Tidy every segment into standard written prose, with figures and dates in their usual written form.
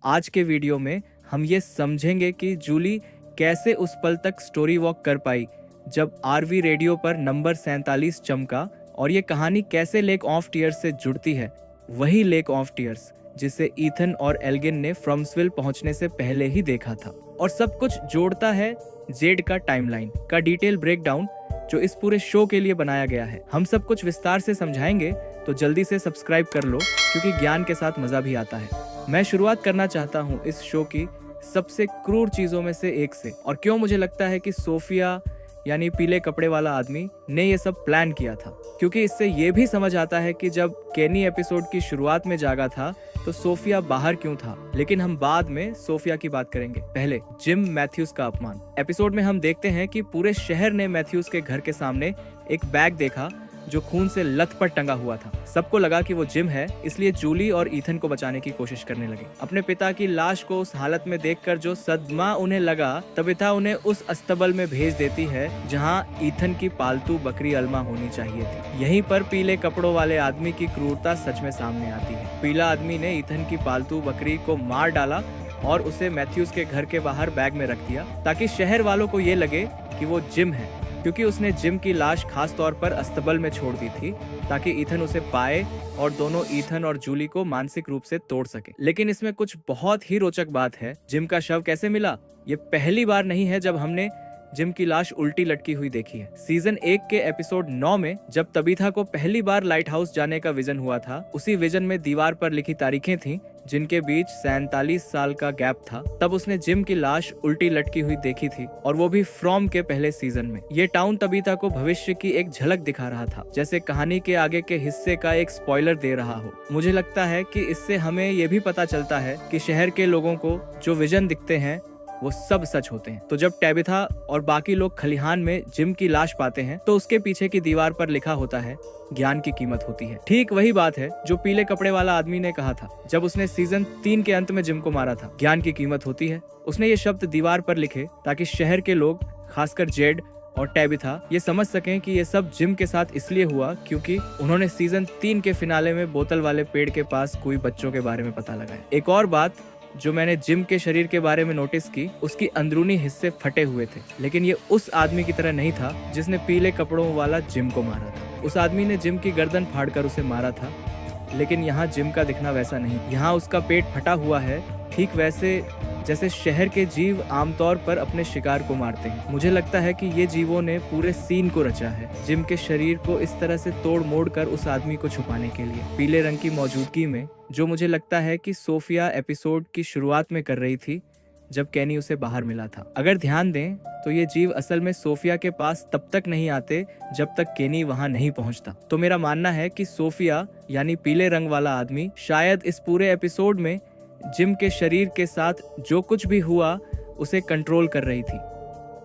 आज के वीडियो में हम ये समझेंगे कि जूली कैसे उस पल तक स्टोरी वॉक कर पाई जब आरवी रेडियो पर नंबर 47 चमका, और ये कहानी कैसे लेक ऑफ टीयर्स से जुड़ती है, वही लेक ऑफ टीयर्स जिसे ईथन और एल्गिन ने फ्रॉम्सविल पहुंचने से पहले ही देखा था। और सब कुछ जोड़ता है जेड का टाइमलाइन का डिटेल ब्रेकडाउन जो इस पूरे शो के लिए बनाया गया है। हम सब कुछ विस्तार से समझाएंगे, तो जल्दी से सब्सक्राइब कर लो क्योंकि ज्ञान के साथ मजा भी आता है। मैं शुरुआत करना चाहता हूँ इस शो की सबसे क्रूर चीजों में से एक से, और क्यों मुझे लगता है कि सोफिया यानी पीले कपड़े वाला आदमी ने ये सब प्लान किया था, क्योंकि इससे ये भी समझ आता है कि जब केनी एपिसोड की शुरुआत में जागा था तो सोफिया बाहर क्यों था। लेकिन हम बाद में सोफिया की बात करेंगे। पहले जिम मैथ्यूज का अपमान। एपिसोड में हम देखते हैं कि पूरे शहर ने मैथ्यूज के घर के सामने एक बैग देखा जो खून से लथपथ टंगा हुआ था। सबको लगा कि वो जिम है, इसलिए जूली और ईथन को बचाने की कोशिश करने लगे। अपने पिता की लाश को उस हालत में देखकर जो सदमा उन्हें लगा, तबिथा उन्हें उस अस्तबल में भेज देती है जहां ईथन की पालतू बकरी अल्मा होनी चाहिए थी। यहीं पर पीले कपड़ों वाले आदमी की क्रूरता सच में सामने आती है। पीला आदमी ने ईथन की पालतू बकरी को मार डाला और उसे मैथ्यूज के घर के बाहर बैग में रख दिया ताकि शहर वालों को ये लगे कि वो जिम है, क्योंकि उसने जिम की लाश खास तौर पर अस्तबल में छोड़ दी थी ताकि ईथन उसे पाए और दोनों ईथन और जूली को मानसिक रूप से तोड़ सके। लेकिन इसमें कुछ बहुत ही रोचक बात है। जिम का शव कैसे मिला? ये पहली बार नहीं है जब हमने जिम की लाश उल्टी लटकी हुई देखी है। सीजन 1 के एपिसोड 9 में जब तबीथा को पहली बार लाइट हाउस जाने का विजन हुआ था, उसी विजन में दीवार पर लिखी तारीखें थीं जिनके बीच 47 साल का गैप था। तब उसने जिम की लाश उल्टी लटकी हुई देखी थी, और वो भी फ्रॉम के पहले सीजन में। ये टाउन तबीथा को भविष्य की एक झलक दिखा रहा था, जैसे कहानी के आगे के हिस्से का एक स्पॉइलर दे रहा हो। मुझे लगता है कि इससे हमें ये भी पता चलता है कि शहर के लोगों को जो विजन दिखते हैं वो सब सच होते हैं। तो जब टैबिथा और बाकी लोग खलिहान में जिम की लाश पाते हैं तो उसके पीछे की दीवार पर लिखा होता है, ज्ञान की कीमत होती है। ठीक वही बात है जो पीले कपड़े वाला आदमी ने कहा था जब उसने सीजन 3 के अंत में जिम को मारा था। ज्ञान की कीमत होती है। उसने ये शब्द दीवार पर लिखे ताकि शहर के लोग, खासकर जेड और टैबिथा, ये समझ सकें कि ये सब जिम के साथ इसलिए हुआ क्योंकि उन्होंने सीजन 3 के फिनाले में बोतल वाले पेड़ के पास कोई बच्चों के बारे में पता लगाया। एक और बात जो मैंने जिम के शरीर के बारे में नोटिस की, उसकी अंदरूनी हिस्से फटे हुए थे, लेकिन ये उस आदमी की तरह नहीं था जिसने पीले कपड़ों वाला जिम को मारा था। उस आदमी ने जिम की गर्दन फाड़कर उसे मारा था, लेकिन यहाँ जिम का दिखना वैसा नहीं। यहाँ उसका पेट फटा हुआ है, ठीक वैसे जैसे शहर के जीव आमतौर पर अपने शिकार को मारते हैं। मुझे लगता है कि ये जीवों ने पूरे सीन को रचा है, जिम के शरीर को इस तरह से तोड़ मोड़ कर उस आदमी को छुपाने के लिए। पीले रंग की मौजूदगी में, जो मुझे लगता है कि सोफिया एपिसोड की शुरुआत में कर रही थी जब केनी उसे बाहर मिला था। अगर ध्यान दें तो ये जीव असल में सोफिया के पास तब तक नहीं आते जब तक केनी वहां नहीं पहुंचता। तो मेरा मानना है कि सोफिया यानी पीले रंग वाला आदमी शायद इस पूरे एपिसोड में जिम के शरीर के साथ जो कुछ भी हुआ उसे कंट्रोल कर रही थी,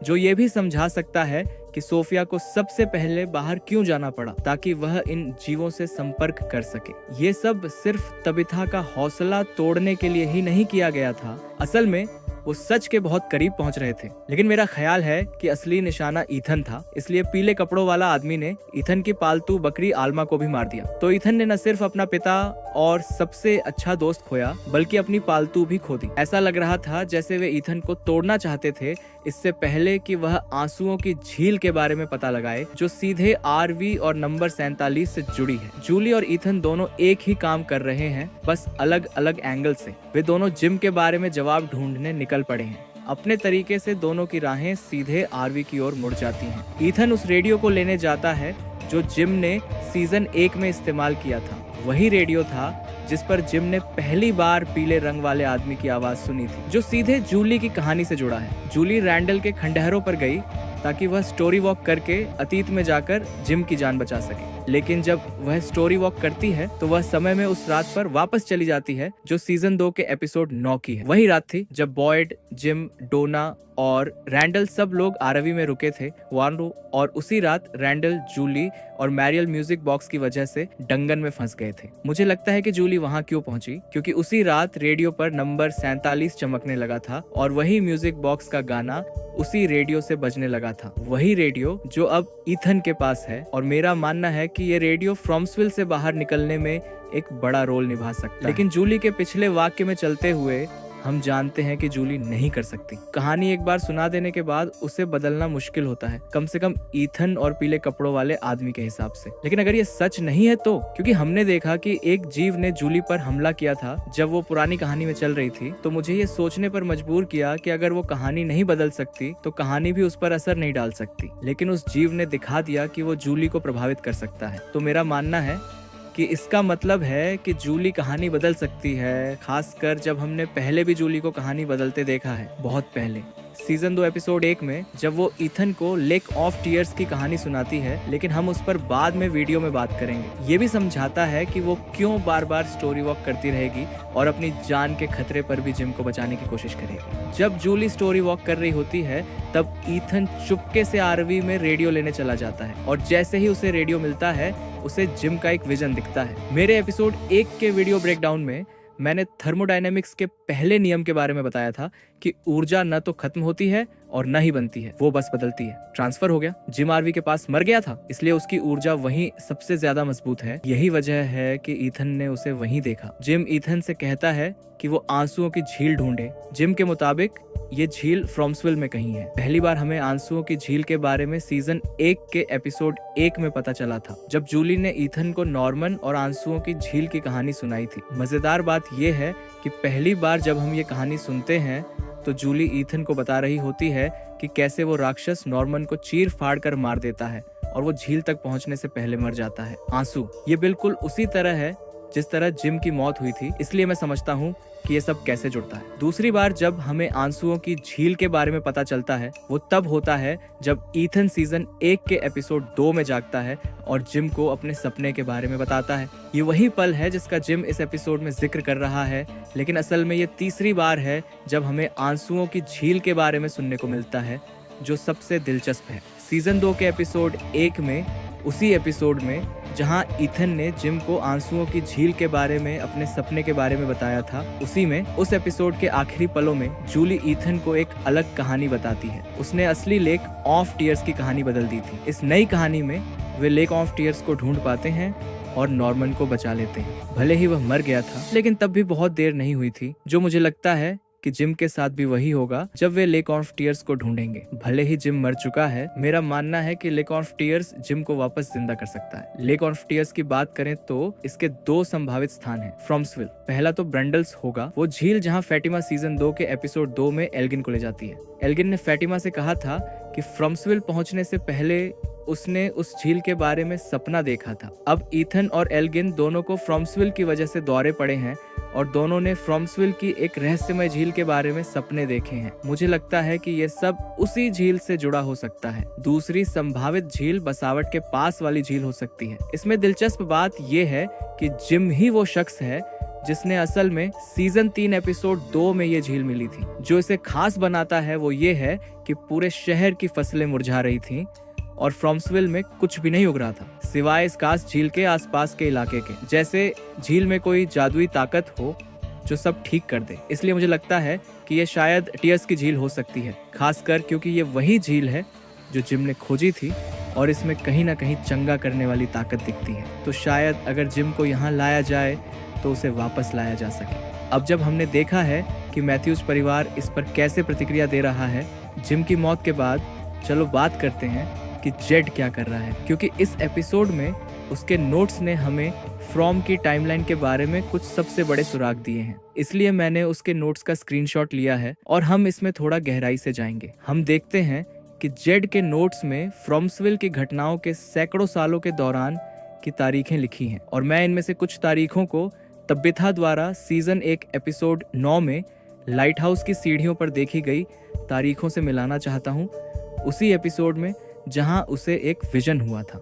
जो ये भी समझा सकता है कि सोफिया को सबसे पहले बाहर क्यों जाना पड़ा, ताकि वह इन जीवों से संपर्क कर सके। ये सब सिर्फ तबिथा का हौसला तोड़ने के लिए ही नहीं किया गया था। असल में वो सच के बहुत करीब पहुंच रहे थे। लेकिन मेरा ख्याल है कि असली निशाना ईथन था, इसलिए पीले कपड़ों वाला आदमी ने ईथन की पालतू बकरी आल्मा को भी मार दिया। तो ईथन ने न सिर्फ अपना पिता और सबसे अच्छा दोस्त खोया, बल्कि अपनी पालतू भी खो दी। ऐसा लग रहा था जैसे वे ईथन को तोड़ना चाहते थे इससे पहले कि वह आंसुओं की झील के बारे में पता लगाए, जो सीधे आरवी और नंबर 47 से जुड़ी है। जूली और ईथन दोनों एक ही काम कर रहे हैं, बस अलग अलग एंगल से। वे दोनों जिम के बारे में जवाब ढूंढने निकल पड़े हैं। अपने तरीके से दोनों की राहें सीधे आरवी की ओर मुड़ जाती हैं। ईथन उस रेडियो को लेने जाता है जो जिम ने सीजन 1 में इस्तेमाल किया था। वही रेडियो था जिस पर जिम ने पहली बार पीले रंग वाले आदमी की आवाज सुनी थी, जो सीधे जूली की कहानी से जुड़ा है। जूली रैंडल के खंडहरों पर गई ताकि वह स्टोरी वॉक करके अतीत में जाकर जिम की जान बचा सके। लेकिन जब वह स्टोरी वॉक करती है तो वह समय में उस रात पर वापस चली जाती है जो सीजन 2 के एपिसोड 9 की है। वही रात थी जब बॉयड, जिम, डोना और रैंडल सब लोग आरवी में रुके थे वानरो, और उसी रात रैंडल, जूली और मैरियल म्यूजिक बॉक्स की वजह से डंगन में फंस गए थे। मुझे लगता है कि जूली वहां क्यों पहुंची, क्योंकि उसी रात रेडियो पर नंबर 47 चमकने लगा था और वही म्यूजिक बॉक्स का गाना उसी रेडियो से बजने लगा था। वही रेडियो जो अब ईथन के पास है, और मेरा मानना है कि ये रेडियो फ्रॉम्सविल से बाहर निकलने में एक बड़ा रोल निभा सकता है। लेकिन जूली के पिछले वाक्य में चलते हुए हम जानते हैं कि जूली नहीं कर सकती। कहानी एक बार सुना देने के बाद उसे बदलना मुश्किल होता है, कम से कम ईथन और पीले कपड़ों वाले आदमी के हिसाब से। लेकिन अगर ये सच नहीं है तो, क्योंकि हमने देखा कि एक जीव ने जूली पर हमला किया था जब वो पुरानी कहानी में चल रही थी, तो मुझे ये सोचने पर मजबूर किया कि अगर वो कहानी नहीं बदल सकती तो कहानी भी उस पर असर नहीं डाल सकती। लेकिन उस जीव ने दिखा दिया कि वो जूली को प्रभावित कर सकता है। तो मेरा मानना है कि इसका मतलब है कि जूली कहानी बदल सकती है, खासकर जब हमने पहले भी जूली को कहानी बदलते देखा है, बहुत पहले। सीजन 2 एपिसोड 1 में जब वो ईथन को लेक ऑफ टीयर्स की कहानी सुनाती है, लेकिन हम उस पर बाद में वीडियो में बात करेंगे। ये भी समझाता है कि वो क्यों बार बार स्टोरी वॉक करती रहेगी और अपनी जान के खतरे पर भी जिम को बचाने की कोशिश करेगी। जब जूली स्टोरी वॉक कर रही होती है तब ईथन चुपके से आरवी में रेडियो लेने चला जाता है, और जैसे ही उसे रेडियो मिलता है उसे जिम का एक विजन दिखता है। मेरे एपिसोड 1 के वीडियो ब्रेकडाउन में मैंने थर्मोडायनेमिक्स के पहले नियम के बारे में बताया था कि ऊर्जा न तो खत्म होती है और न ही बनती है, वो बस बदलती है। ट्रांसफर हो गया, जिम आरवी के पास मर गया था, इसलिए उसकी ऊर्जा वहीं सबसे ज्यादा मजबूत है। यही वजह है कि ईथन ने उसे वहीं देखा। जिम ईथन से कहता है कि वो आंसुओं की झील ढूंढे। जिम के मुताबिक ये झील फ्रॉम्सविल में कहीं है। पहली बार हमें आंसुओं की झील के बारे में सीजन 1 के एपिसोड 1 में पता चला था, जब जूली ने ईथन को नॉर्मन और आंसुओं की झील की कहानी सुनाई थी। मजेदार बात यह है कि पहली बार जब हम ये कहानी सुनते हैं तो जूली ईथन को बता रही होती है कि कैसे वो राक्षस नॉर्मन को चीर फाड़ कर मार देता है और वो झील तक पहुंचने से पहले मर जाता है। आंसू, ये बिल्कुल उसी तरह है जिस तरह जिम की मौत हुई थी, इसलिए मैं समझता हूँ कि ये सब कैसे जुड़ता है। दूसरी बार जब हमें आंसुओं की झील के बारे में पता चलता है वो तब होता है जब ईथन सीजन 1 के एपिसोड 2 में जागता है और जिम को अपने सपने के बारे में बताता है। ये वही पल है जिसका जिम इस एपिसोड में जिक्र कर रहा है, लेकिन असल में ये तीसरी बार है जब हमें आंसुओं की झील के बारे में सुनने को मिलता है, जो सबसे दिलचस्प है। सीजन 2 के एपिसोड 1 में, उसी एपिसोड में जहां ईथन ने जिम को आंसुओं की झील के बारे में अपने सपने के बारे में बताया था, उसी में उस एपिसोड के आखिरी पलों में जूली ईथन को एक अलग कहानी बताती है। उसने असली लेक ऑफ टीयर्स की कहानी बदल दी थी। इस नई कहानी में वे लेक ऑफ टीयर्स को ढूंढ पाते हैं और नॉर्मन को बचा लेते हैं। भले ही वह मर गया था, लेकिन तब भी बहुत देर नहीं हुई थी, जो मुझे लगता है कि जिम के साथ भी वही होगा जब वे लेक ऑफ टीयर्स को ढूंढेंगे। भले ही जिम मर चुका है, मेरा मानना है कि लेक ऑफ टीयर्स जिम को वापस जिंदा कर सकता है। लेक ऑफ टीयर्स की बात करें तो इसके 2 संभावित स्थान हैं। फ्रॉम्सविल, पहला तो ब्रंडल्स होगा, वो झील जहां फैटिमा सीजन 2 के एपिसोड 2 में एल्गिन को ले जाती है। एल्गिन ने फैटिमा से कहा था कि फ्रॉम्सविल पहुंचने से पहले उसने उस झील के बारे में सपना देखा था। अब ईथन और एल्गिन दोनों को फ्रॉम्सविल की वजह से दौरे पड़े हैं और दोनों ने फ्रॉम्सविल की एक रहस्यमय झील के बारे में सपने देखे हैं। मुझे लगता है कि ये सब उसी झील से जुड़ा हो सकता है। दूसरी संभावित झील बसावट के पास वाली झील हो सकती है। इसमें दिलचस्प बात यह है कि जिम ही वो शख्स है जिसने असल में सीजन 3 एपिसोड 2 में ये झील मिली थी। जो इसे खास बनाता है वो ये है कि पूरे शहर की फसलें मुरझा रही थीं और फ्रॉम्सविल में कुछ भी नहीं उग रहा था, सिवाय इस खास झील के आसपास के इलाके के। जैसे झील में कोई जादुई ताकत हो जो सब ठीक कर दे। इसलिए मुझे लगता है कि ये शायद टीयर्स की झील हो सकती है, खासकर क्योंकि ये वही झील है जो जिम ने खोजी थी और इसमें कहीं ना कहीं चंगा करने वाली ताकत दिखती है। तो शायद अगर जिम को यहाँ लाया जाए तो उसे वापस लाया जा सके। अब जब हमने देखा है कि मैथ्यूज परिवार इस पर कैसे प्रतिक्रिया दे रहा है जिम की मौत के बाद, चलो बात करते हैं कि जेड क्या कर रहा है, क्योंकि इस एपिसोड में उसके नोट्स ने हमें फ्रॉम की टाइमलाइन के बारे में कुछ सबसे बड़े सुराग दिए हैं। इसलिए मैंने उसके नोट्स का स्क्रीनशॉट लिया है और हम इसमें थोड़ा गहराई से जाएंगे। हम देखते हैं कि जेड के नोट्स में फ्रॉम्सविल की घटनाओं के सैकड़ों सालों के दौरान की तारीखें लिखी हैं और मैं इनमें से कुछ तारीखों को तबिथा द्वारा सीजन 1 एपिसोड 9 में लाइट हाउस की सीढ़ियों पर देखी गई तारीखों से मिलाना चाहता हूँ, उसी एपिसोड में जहां उसे एक विजन हुआ था।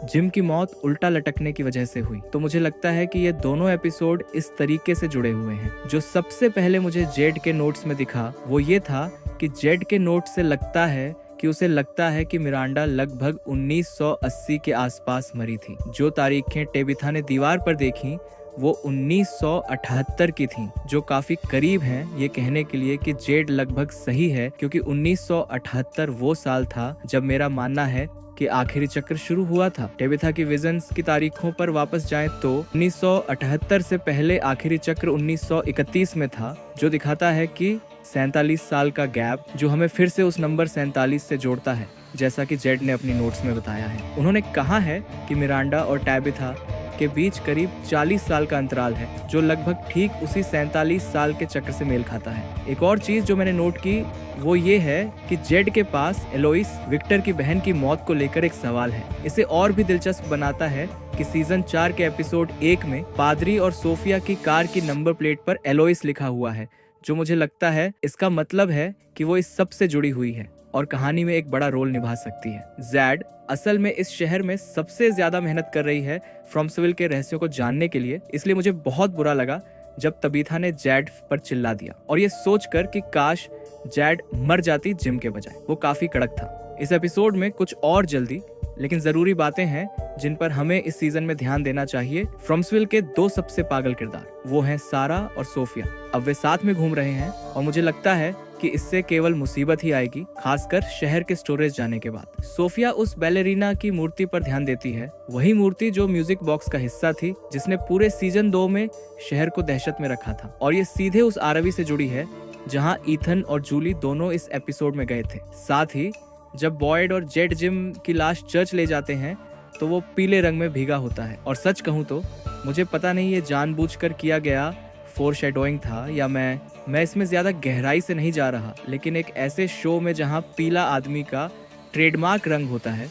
जिम की मौत उल्टा लटकने की वजह से हुई। तो मुझे लगता है कि ये दोनों एपिसोड इस तरीके से जुड़े हुए हैं। जो सबसे पहले मुझे जेड के नोट्स में दिखा वो ये था कि जेड के नोट से लगता है कि उसे लगता है कि मिरांडा लगभग 1980 के आसपास मरी थी। जो तारीखें टेबिथा ने दीवार पर देखी वो 1978 की थी, जो काफी करीब हैं ये कहने के लिए कि जेड लगभग सही है, क्योंकि 1978 वो साल था जब मेरा मानना है कि आखिरी चक्र शुरू हुआ था। टेबिथा की विजन्स की तारीखों पर वापस जाएं तो 1978 से पहले आखिरी चक्र 1931 में था, जो दिखाता है कि 47 साल का गैप जो हमें फिर से उस नंबर 47 से जोड़ता है, जैसा कि जेड ने अपनी नोट्स में बताया है। उन्होंने कहा है कि मिरांडा और टैबिथा के बीच करीब 40 साल का अंतराल है, जो लगभग ठीक उसी 47 साल के चक्र से मेल खाता है। एक और चीज जो मैंने नोट की वो ये है कि जेड के पास एलोइस, विक्टर की बहन की मौत को लेकर एक सवाल है। इसे और भी दिलचस्प बनाता है कि सीजन 4 के एपिसोड 1 में पादरी और सोफिया की कार की नंबर प्लेट पर एलोइस लिखा हुआ है, जो मुझे लगता है इसका मतलब है कि वो इस सब से जुड़ी हुई है और कहानी में एक बड़ा रोल निभा सकती है। जेड असल में इस शहर में सबसे ज्यादा मेहनत कर रही है फ्रॉम्सविल के रहस्यों को जानने के लिए, इसलिए मुझे बहुत बुरा लगा जब तबीथा ने जेड पर चिल्ला दिया और ये सोचकर कि काश जेड मर जाती जिम के बजाय। वो काफी कड़क था। इस एपिसोड में कुछ और जल्दी लेकिन जरूरी बातें हैं जिन पर हमें इस सीजन में ध्यान देना चाहिए। फ्रॉम्सविल के 2 सबसे पागल किरदार वो हैं सारा और सोफिया। अब वे साथ में घूम रहे हैं और मुझे लगता है कि इससे केवल मुसीबत ही आएगी, खासकर शहर के स्टोरेज जाने के बाद। सोफिया उस बैलेरिना की मूर्ति पर ध्यान देती है, वही मूर्ति जो म्यूजिक बॉक्स का हिस्सा थी, जिसने पूरे सीजन 2 में शहर को दहशत में रखा था। और ये सीधे उस आरवी से जुड़ी है जहां ईथन और जूली दोनों इस एपिसोड में गए थे। साथ ही जब बॉयड और जेड जिम की लाश चर्च ले जाते हैं तो वो पीले रंग में भीगा होता है। और सच कहूं तो मुझे पता नहीं ये जानबूझकर किया गया फोरशैडोइंग था या मैं इसमें ज्यादा गहराई से नहीं जा रहा, लेकिन एक ऐसे शो में जहां पीला आदमी का ट्रेडमार्क रंग होता है,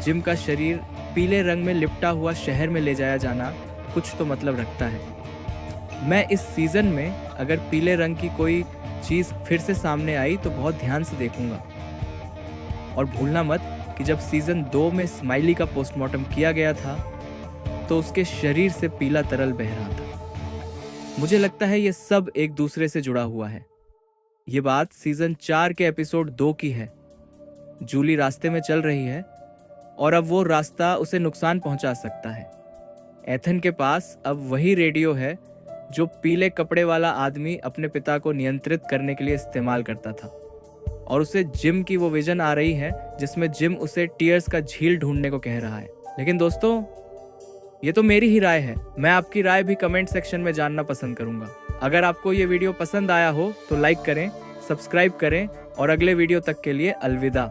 जिम का शरीर पीले रंग में लिपटा हुआ शहर में ले जाया जाना कुछ तो मतलब रखता है। मैं इस सीजन में अगर पीले रंग की कोई चीज फिर से सामने आई तो बहुत ध्यान से देखूंगा। और भूलना मत कि जब सीजन 2 में स्माइली का पोस्टमार्टम किया गया था तो उसके शरीर से पीला तरल बह रहा था। मुझे लगता है ये सब एक दूसरे से जुड़ा हुआ है। ये बात सीजन 4 के एपिसोड 2 की है। जूली रास्ते में चल रही है और अब वो रास्ता उसे नुकसान पहुंचा सकता है। एथन के पास अब वही रेडियो है जो पीले कपड़े वाला आदमी अपने पिता को नियंत्रित करने के लिए इस्तेमाल करता था, और उसे जिम की वो विजन आ रही है जिसमें जिम उसे टीयर्स का झील ढूंढने को कह रहा है। लेकिन दोस्तों, ये तो मेरी ही राय है, मैं आपकी राय भी कमेंट सेक्शन में जानना पसंद करूंगा। अगर आपको ये वीडियो पसंद आया हो तो लाइक करें, सब्सक्राइब करें और अगले वीडियो तक के लिए अलविदा।